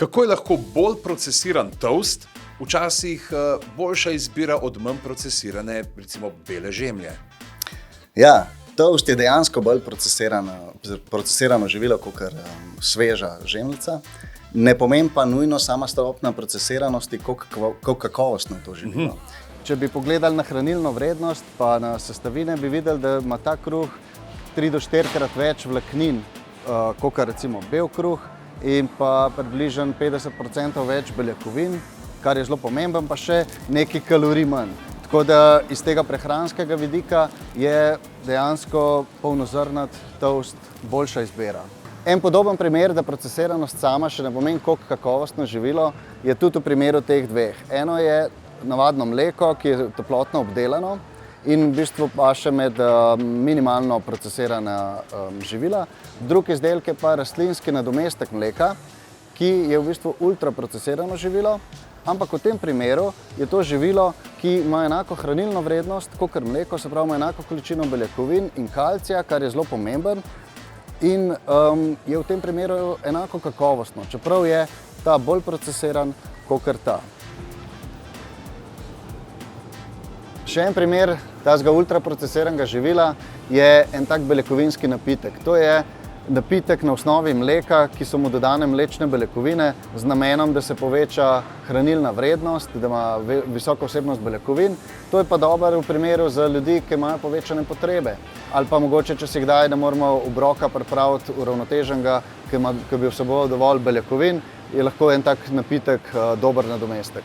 Kako je lahko bolj procesiran toast včasih boljša izbira od manj procesirane, recimo bele žemlje? Ja, toast je dejansko bolj procesirano živilo kot sveža žemljica. Ne pomeni pa nujno sama stopnja procesiranosti, koliko kakovostno je to živilo. Če bi pogledali na hranilno vrednost pa na sestavine, bi videli, da ima ta kruh 3 do 4-krat več vlaknin kot recimo bel kruh in pa približno 50% več beljakovin, kar je zelo pomemben, pa še nekaj kalorij manj. Tako da iz tega prehranskega vidika je dejansko polnozrnat toast boljša izbira. En podoben primer, da procesiranost sama še ne pomeni koliko kakovostno živilo, je tudi v primeru teh dveh. Eno je navadno mleko, ki je toplotno obdelano in v bistvu paše med minimalno procesirana živila. Drugi izdelek je pa rastlinski nadomestek mleka, ki je v bistvu ultraprocesirano živilo, ampak v tem primeru je to živilo, ki ima enako hranilno vrednost kot mleko, se pravi ima enako količino beljakovin in kalcija, kar je zelo pomemben. In je v tem primeru enako kakovostno, čeprav je ta bolj procesiran kot ta. Še en primer tazga ultraprocesiranega živila je en tak beljakovinski napitek. To je napitek na osnovi mleka, ki so mu dodane mlečne beljakovine z namenom, da se poveča hranilna vrednost, da ima visoko vsebnost beljakovin. To je pa dobro v primeru za ljudi, ki imajo povečane potrebe. Ali pa mogoče, če si kdaj ne moramo obroka pripraviti uravnoteženega, ki bi vseboval dovolj beljakovin, je lahko en tak napitek dober nadomestek.